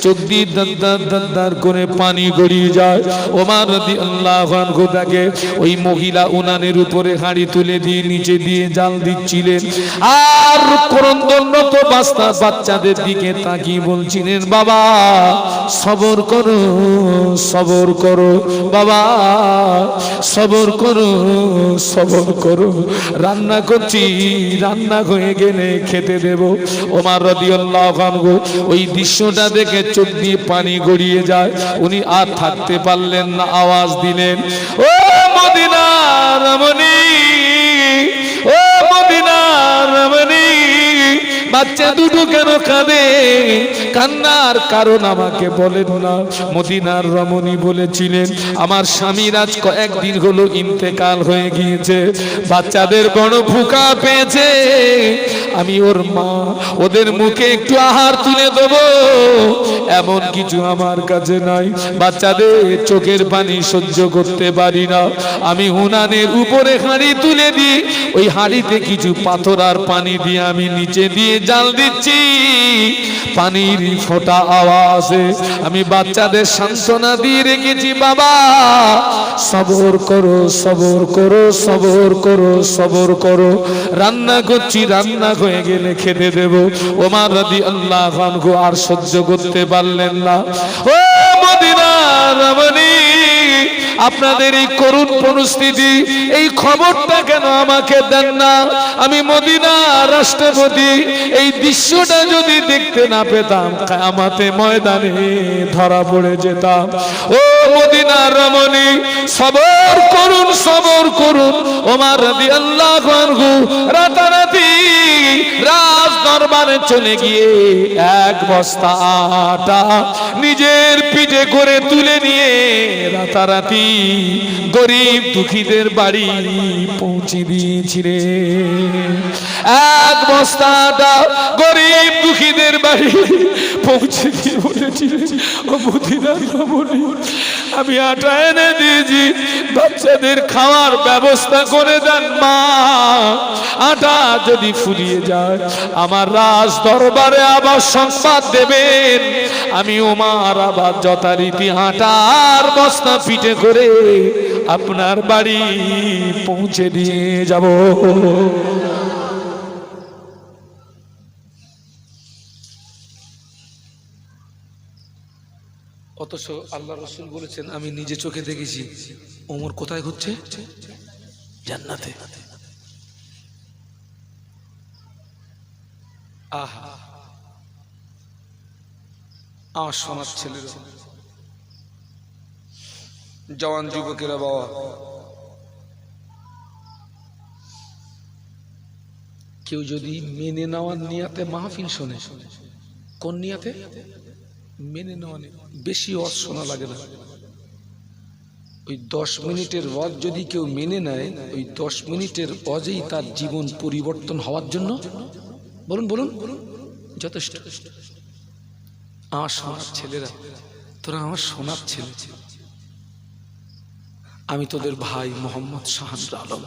চোখ দিয়ে দাঁত দাঁত করে পানি গড়িয়ে যায়। ওমর রাদিয়াল্লাহু আনহু দেখে ওই মহিলা উনানের উপরে হাড়ি তুলে দিয়ে নিচে দিয়ে জাল দিচ্ছিলেন, আর ক্রন্দনরত বাচ্চাদের দিকে তাকিয়ে বলছিলেন, বাবা সবর করো সবর করো, বাবা সবর করো সবর করো, রান্না করছি, রান্না হয়ে গেলে খেতে দেব। ওমর রাদিয়াল্লাহু আনহু ওই দৃশ্যটা দেখে চোখ দিয়ে পানি গড়িয়ে যায়, উনি আর থাকতে পারলেন না, আওয়াজ দিলেন, ও মদিনার রমণী, ও মদিনার রমণী, বাচ্চা দুটো কেন কাঁদে? কান্নার কারণ আমাকে বলেন না। মদিনার রমণী বলেছিলেন, আমার স্বামীর আজ কয়েকদিন হলো ইন্তেকাল হয়ে গিয়েছে, বাচ্চাদের বড় ভুকা পেয়েছে, আমি ওর মা, ওদের মুখে একটু আহার তুলে দেব এমন কিছু আমার কাছে নাই, বাচ্চাদের চোখের পানি সহ্য করতে পারি না, আমি উনানের উপরে হাঁড়ি তুলে দিই, ওই হাঁড়িতে কিছু পাথর আর পানি দিয়ে আমি নিচে দিয়ে জাল দিচ্ছি, পানির ফোঁটা আওয়াজে আমি বাচ্চাদের সান্ত্বনা দিয়ে রেখেছি, বাবা সবর করো সবর করো সবর করো সবর করো, রান্না করছি, রান্না হয়ে গেলে খেতে দেব। ওমর রাদিয়াল্লাহু আনহু আর সহ্য করতে পারলেন না। ও মদিনার রমণী, আপনাদের এই করুণ পরিস্থিতি, এই খবরটা কেন আমাকে দেন না? আমি মদিনার রাষ্ট্রপতি, এই দৃশ্যটা যদি দেখতে না পেতাম কিয়ামতে ময়দানে ধরা পড়ে যেতাম। ও মদিনার রমণী সবর করুন সবর করুন। ওমর রাদিয়াল্লাহু আনহু রাতারাতি রাজ দরবারে চলে গিয়ে এক বস্তা আটা নিজের পিঠে করে তুলে নিয়ে রাতারাতি গরিব দুঃখীদের বাড়ি পৌঁছে দিয়েছিলেন। এক বস্তা আটা গরিব দুঃখীদের বাড়ি পৌঁছে দিয়ে বলেছিলেন, ও মদিনার রমণী আমি আটা এনে দিয়েছি, বাচ্চাদের খাওয়ার ব্যবস্থা করে দেন মা, আটা যদি ফুরিয়ে যায় আমার রাজ দরবারে আবার সংবাদ দেবেন, আমি ওমর আবার যথারীতি আটার বস্তা পিঠে করে আপনার বাড়ি পৌঁছে দিয়ে যাব। অথচ আল্লাহ রাসূল বলেছেন, আমি নিজে চোখে দেখেছি ওমর কোথায় ঘুরছে? জান্নাতে। আহা আমার সোনার ছেলেরা, জওয়ান যুবকেরা, বাবা কেউ যদি মেনে নেওয়ার নিয়াতে মাহফিল শোনে, কোন নিয়াতে? মেনে নেওয়া, বেশি ওয়াজ শোনা লাগে না, ওই 10 মিনিটের ওয়াজ যদি কেউ মেনে নেয়, ওই 10 মিনিটের ওয়াজেই তার জীবন পরিবর্তন হওয়ার জন্য বলুন বলুন যথেষ্ট। আমার সোনার ছেলেরা, তোরা আমার সোনার ছেলে, আমি তোদের ভাই মোহাম্মদ শাহানুর আলম,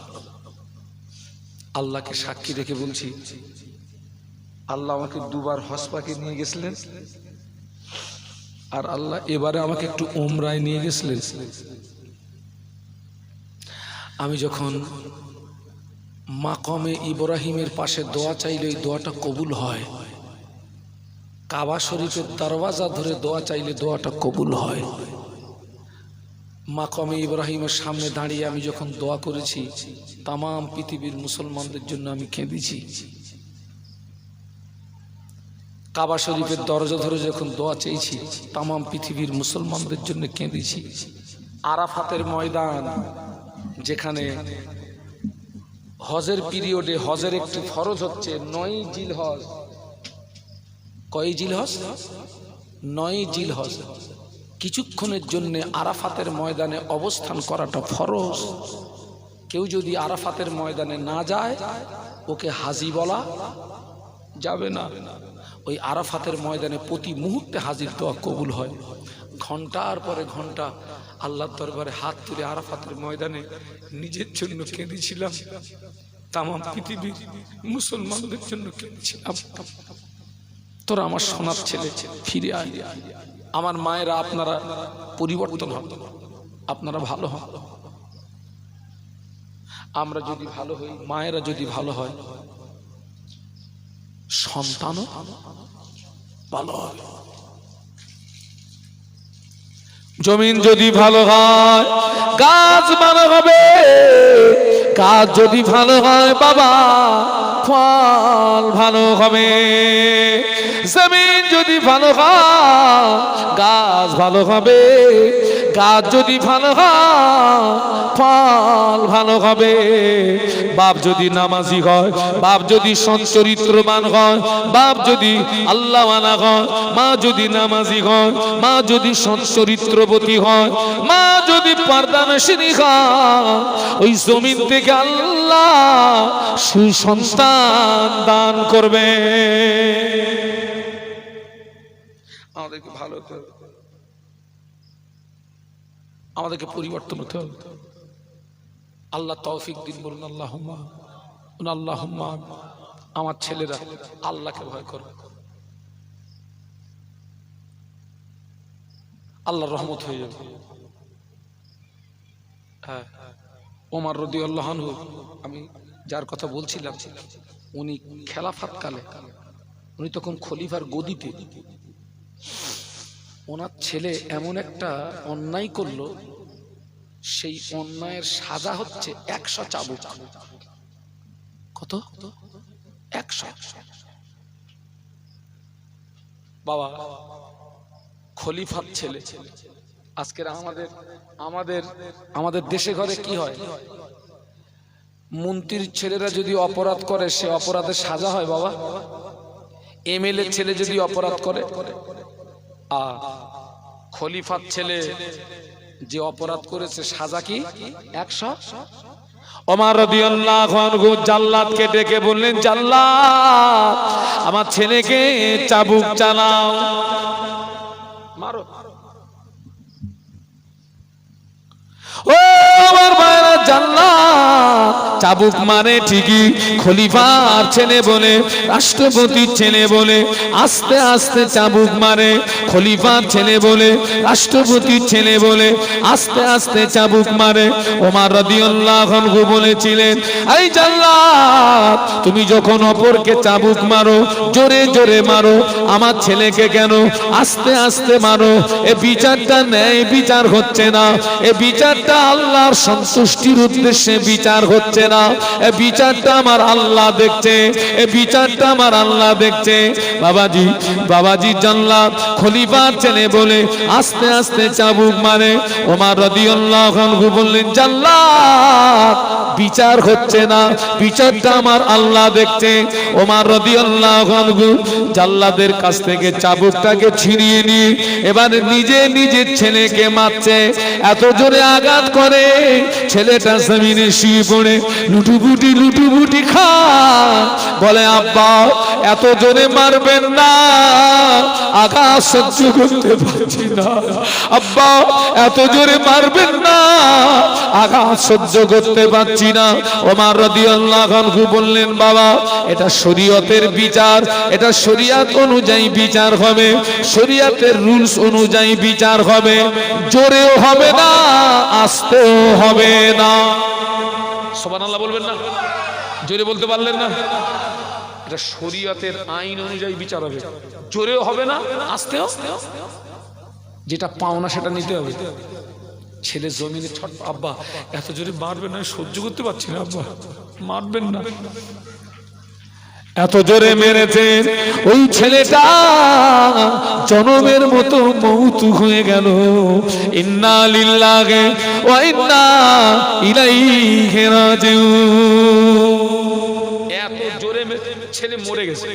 আল্লাহকে সাক্ষী রেখে বলছি, আল্লাহ আমাকে দুবার হজ পাকে নিয়ে গেছিলেন, আর আল্লাহ এবারে আমাকে একটু উমরায় নিয়ে গেছিলেন। আমি যখন মাকামে ইব্রাহিমের পাশে দোয়া চাইলে ওই দোয়াটা কবুল হয়, কাবা শরীফের দরওয়াজা ধরে দোয়া চাইলে দোয়াটা কবুল হয়। মাকামে ইব্রাহিমের সামনে দাঁড়িয়ে আমি যখন দোয়া করেছি, তাম পৃথিবীর মুসলমানদের জন্য আমি কেঁদেছি। কাবা শরীফের দরজা ধরে যখন দোয়া চেয়েছি, তাম পৃথিবীর মুসলমানদের জন্য কেঁদেছি। আরাফাতের ময়দান, যেখানে হজের পিরিয়ডে হজের একটি ফরজ হচ্ছে 9 জিলহজ। কয় জিলহজ? 9 জিলহজ। কিছুক্ষণের জন্য আরাফাতের ময়দানে অবস্থান করাটা ফরজ। কেউ যদি আরাফাতের ময়দানে না যায়, ওকে হাজি বলা যাবে না। ওই আরাফাতের ময়দানে প্রতি মুহূর্তে হাজির দোয়া কবুল হয়। ঘন্টার পরে ঘন্টা আল্লাহর দরবারে হাত তুলে আরাফাতের ময়দানে নিজের জন্য কেঁদেছিলাম, তাম পৃথিবীর মুসলমানদের জন্য কেঁদেছিলাম। তোরা আমার সোনার ছেলে, ফিরে আয়। আমার মায়েরা, আপনারা পরিবর্তন হন, আপনারা ভালো হন। আমরা যদি ভালো হই, মায়েরা যদি ভালো হয়, সন্তানও ভালো হবে। জমিন যদি ভালো হয়, গাছ ভালো হবে। গাছ যদি ভালো হয় বাবা, ফল ভালো হবে। জমিন যদি ভালো হয়, গাছ ভালো হবে। গাছ যদি ভালো হয়, ফল ভালো হবে। বাপ যদি নামাজি হয়, বাপ যদি সচ্চরিত্রবান হয়, বাপ যদি আল্লাহওয়ালা হয়, মা যদি নামাজি হয়, মা যদি সচ্চরিত্রবতী হয়, মা যদি পর্দানশিনী হয়, ওই জমিন থেকে আল্লাহ সুসন্তান দান করবে। আমাদেরকে ভালো হতে হবে, আমাদেরকে পরিবর্তন হতে হবে। আল্লাহ তৌফিক দিন, বলুন আল্লাহুম্মা আল্লাহুম্মা। আমার ছেলেরা আল্লাহকে ভয় করে, আল্লাহর রহমত হয়ে যাবে। হ্যাঁ, ওমর রাদিয়াল্লাহু আনহু, আমি যার কথা বলছিলাম, উনি খেলাফত কালে, উনি তখন খলিফার গদিতে, ওনার ছেলে এমন একটা অন্যায় করলো, সেই অন্যায়ের সাজা হচ্ছে 100 চাবুক। কত? 100। বাবা, খলিফার ছেলে। আজকের আমাদের দেশে ঘরে কি হয়? মন্ত্রীর ছেলেরা যদি অপরাধ করে, সে অপরাধের সাজা হয় বাবা। এমএলএ ছেলে যদি অপরাধ করে, খলিফার ছেলে যে অপরাধ করেছে, সাজা কি? 100। ওমর রাদিয়াল্লাহু আনহু জাল্লাদকে ডেকে বললেন, জাল্লাদ, আমার ছেলেকে চাবুক চালাও, মারো। ও আমার ভাইরা, জাল্লাদ চাবুক মারে ঠিকই, খলিফার ছেলে বলে, রাষ্ট্রপতির ছেলে বলে আস্তে আস্তে চাবুক মারে। খলিফার ছেলে বলে, রাষ্ট্রপতির ছেলে বলে আস্তে আস্তে চাবুক মারে। ওমর রাদিয়াল্লাহু আনহু বলেছিলেন, এই জাল্লাদ, তুমি যখন অপরকে চাবুক মারো, জোরে জোরে মারো, আমার ছেলেকে কেন আস্তে আস্তে মারো? এ বিচারটা ন্যায় বিচার হচ্ছে না, এ বিচারটা আল্লাহর সন্তুষ্টির উদ্দেশ্যে বিচার হচ্ছে না। না, এ বিচারটা আমার আল্লাহ দেখছে, এ বিচারটা আমার আল্লাহ দেখছে। বাবাজি জানলাত খলিফার ছেলে বলে আস্তে আস্তে চাবুক মারে। ওমর রাদিয়াল্লাহু আনহু বললেন, জাল্লাত বিচার হচ্ছে না, বিচারটা আমার আল্লাহ দেখছে। ওমর রাদিয়াল্লাহু আনহু জাল্লাদের কাছ থেকে চাবুকটাকে ছিনিয়ে নিয়ে এবার নিজের ছেলেকে মারছে। এত জোরে আঘাত করে ছেলেটা জমিনে শুয়ে পড়ে লুটুপুটি খায়। বলে, আব্বা এত জোরে মারবেন না, আঘাত সহ্য করতে পারছি না। আব্বা এত জোরে মারবেন না, আঘাত সহ্য করতে পারছি না। ওমর রাদিয়াল্লাহু আনহু বললেন, বাবা এটা শরীয়তের বিচার, এটা শরীয়ত অনুযায়ী বিচার হবে, শরীয়তের রুলস অনুযায়ী বিচার হবে। জোরেও হবে না, আস্তেও হবে না। সুবহানাল্লাহ বলবেন না? জোরে বলতে পারলেন না? এটা শরীয়তের আইন অনুযায়ী বিচার হবে, জোরেও হবে না, আস্তেও। যেটা পাওনা সেটা নিতে হবে। ছেলে জমিনে ছট, আব্বা এত জোরে মারবেন না, সহ্য করতে পারছি না, আব্বা মারবেন না। এত জোরে মেরেছেন, ওই ছেলেটা জনমের মতো মৌত হয়ে গেল। ইন্না লিল্লাহি ওয়া ইন্না ইলাইহি রাজিউন। এত জোরে ছেলে মরে গেছে।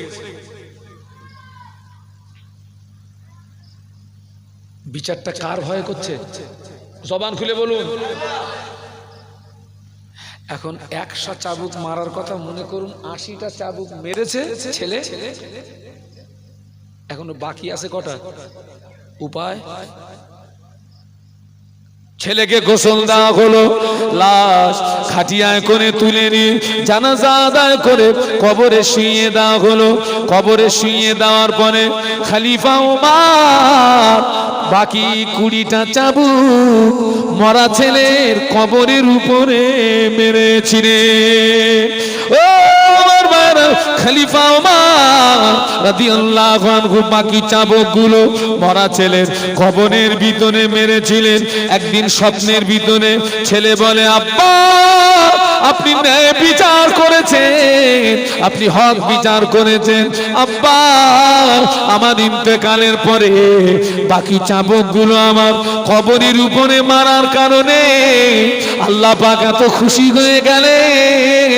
বিচারটা কার ভয় করছে? জবান খুলে বলুন। এখন 100 চাবুক মারার কথা মনে করুন, 80টা চাবুক মেরেছে ছেলে, এখনো বাকি আছে কটা? উপায়, ছেলেকে গোসল দেওয়া হলো, লাশ খাটিয়ায় করে তুলে নিয়ে জানাজা আদায় করে কবরে শুইয়ে দেওয়া হলো। কবরে শুইয়ে দেওয়ার পরে খলিফা ওমর বাকি 20টা চাবুক মরা ছেলের কবরের উপরে মেরেছিলেন। ও আমার ভাইরা, খলিফা ওমর রাদিয়াল্লাহু আনহু বাকি চাবুকগুলো মরা ছেলের কবরের ভিতরে মেরেছিলেন। একদিন স্বপ্নের ভিতরে ছেলে বলে, আব্বা আপনি ন্যায় বিচার করেছেন, আপনি হক বিচার করেছেন। আব্বা আমার ইন্তেকালের পরে বাকি চাবুকগুলো আমার কবরের উপরে মারার কারণে আল্লাহ পাক এত খুশি হয়ে গেলেন,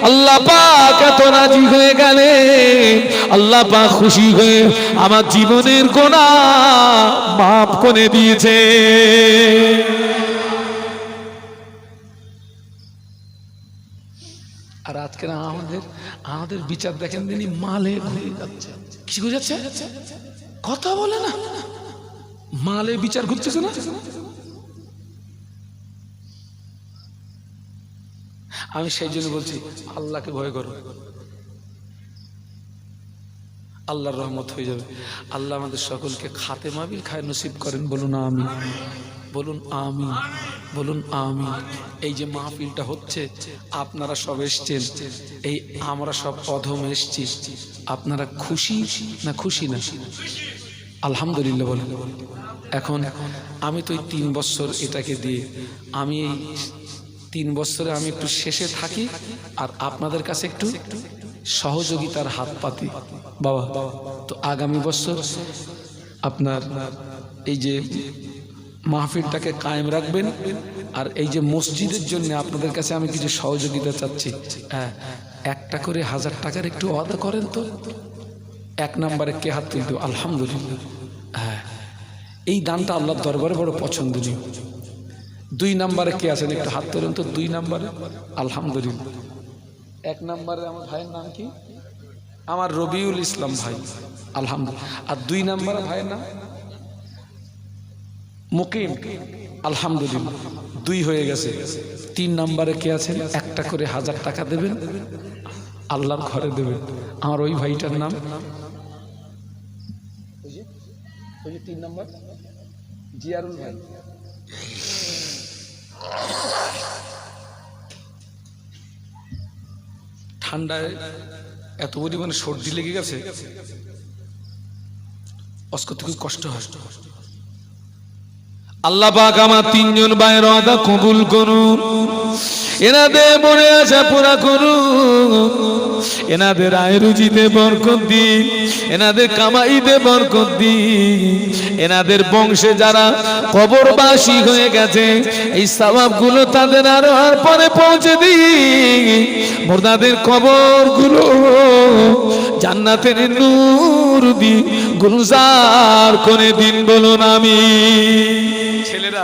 আল্লাহ পাক এত রাজি হয়ে গেলেন, আল্লাহ পাক খুশি হয়ে আমার জীবনের গুনাহ মাফ করে দিয়েছে। আর আজকে আমাদের বিচার দেখেন তিনি মালে ঘুরে যাচ্ছে। কি ঘুরে যাচ্ছে? কথা বলে না, মালে বিচার ঘুরতেছে না। আমি সেই জন্য বলছি, আল্লাহকে ভয় করো, আল্লাহর রহমত হয়ে যাবে। আল্লাহ আমাদের সকলকে খাতেমা বিল খায় নসিব করেন। বলুন আমিন, বলুন আমিন, বলুন আমিন। এই যে মাহফিলটা হচ্ছে, আপনারা সব এসছেন, এই আমরা সব অধম এসছি, আপনারা খুশি না খুশি না? আলহামদুলিল্লাহ বলেন। এখন আমি তো এই 3 বছর এটাকে দিয়ে, আমি এই 3 বছরে আমি একটু শেষে থাকি আর আপনাদের কাছে একটু সহযোগিতার হাত পাতি বাবা। তো আগামী বছর আপনার এই যে মাহফিলটাকে কায়েম রাখবেন, আর এই যে মসজিদের জন্য আপনাদের কাছে আমি কিছু সহযোগিতা চাচ্ছি। হ্যাঁ, 1টা করে 1000 টাকার একটু ওয়াদা করেন তো। 1 নম্বরে কে হাত তুলতে? আলহামদুলিল্লাহ। হ্যাঁ, এই দানটা আল্লাহর দরবারে বড় পছন্দনীয়। 2 নম্বরে কে আছেন? একটু হাত তোলেন তো। 2 নম্বরে আলহামদুলিল্লাহ। 1 নম্বরে আমার ভাইয়ের নাম কি? আমার রবিউল ইসলাম ভাই, আলহামদুলিল্লাহ। আর 2 নম্বরে ভাইয়ের নাম মুকিম, আলহামদুলিল্লাহ। 2 হয়ে গেছে। 3 নম্বরে কে আছেন? 1টা করে 1000 টাকা দেবেন, আল্লাহর ঘরে দেবেন। আমার ওই ভাইটার নাম ওই যে 3 নম্বর জিয়ারুল ভাই। ঠান্ডায় এত পরিমাণে সর্দি লেগে গেছে, অস্কর খুব কষ্ট হয়। আল্লাহ পাক আমার 3 জন ভাইয়ের ওয়াদা কবুল করুন। এনাদের মনে আশা পুরা করুন, এনাদের আয় রুজিতে বরকত দিন, এনাদের কামাইতে বরকত দিন, এনাদের বংশে যারা কবরবাসী হয়ে গেছে এই সওয়াবগুলো তাদের আরো আর পরে পৌঁছে দিন, মুর্দাদের কবরগুলো জান্নাতের নূর দিয়ে গুলজার করে দিন, বলুন আমিন। ছেলেরা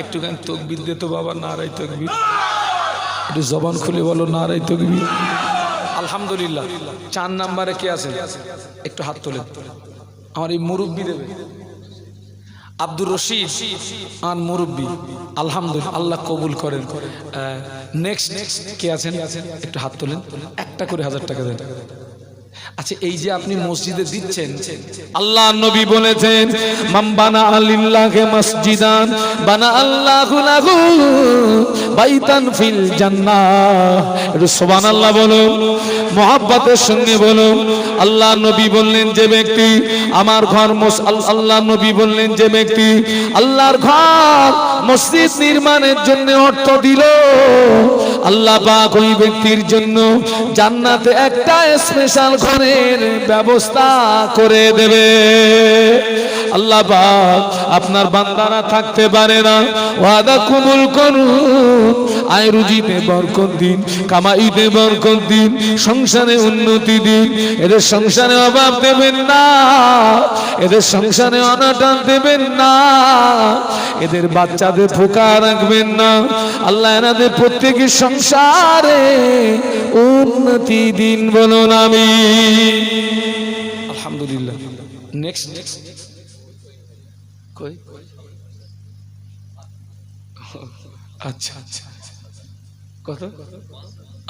একটুখানি তাকবীর দে তো বাবা, নারায়ে তাকবীর, একটু জবান খুলে বলো নারায়ে তাকবীর। আলহামদুলিল্লাহ। 4 নম্বরে কে আছে একটু হাত তোলেন, আমার এই মুরব্বি দেবে আব্দুর রশিদ আন মুরব্বি, আলহামদুলিল্লাহ, আল্লাহ কবুল করেন। নেক্সট কে আছেন একটু হাত তোলেন, একটা করে 1000 টাকা দেন। আচ্ছা, এই যে আপনি মসজিদে দিচ্ছেন, আল্লাহ নবী বলেছেন মান বানা আলিল্লাহি মসজিদান বানা আল্লাহু লাহু বাইতান ফিল জান্নাহ। একটু সুবহানাল্লাহ বলো, মুহাব্বতের সঙ্গে বলো। আল্লাহ নবী বললেন যে ব্যক্তি আমার ঘর আল্লাহ নবী বললেন যে ব্যক্তি আল্লাহর ঘর মসজিদ নির্মাণের জন্য অর্থ দিল, আল্লাহ পাক ওই ব্যক্তির জন্য জান্নাতে একটা স্পেশাল ঘরের ব্যবস্থা করে দেবে। আল্লাহ পাক আপনার বান্দারা থাকতে পারে না, ওয়াদা কবুল করুন, আয় রুজিতে বরকত দিন, কামাইতে বরকত দিন, সংসারে উন্নতি দিন, এদের সংসারে অভাব দেবেন না, এদের সংসারে অনটন দেবেন না, এদের বাচ্চাদের ফোকা রাখবেন না। আল্লাহ এনাদের প্রত্যেকের সংসারে উন্নতি দিন, বলুন আমিন। আলহামদুলিল্লাহ। নেক্সট কই? আচ্ছা আচ্ছা, কত?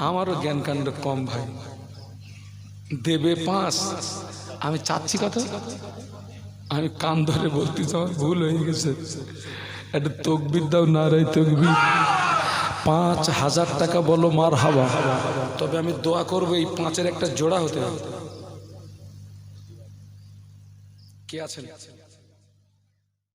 আমারও জ্ঞান কাণ্ড কম ভাই, দেবে 5, আমি চাচ্ছি কত? আমি কান ধরে বলতেছি আমার ভুল হয়ে গেছে, একটা তাকবীর দাও, নারায়ে তাকবীর। 5000 টাকা বলো মারহাবা। তবে আমি দোয়া করবো এই 5-এর একটা জোড়া হতে হবে। কে আছেন?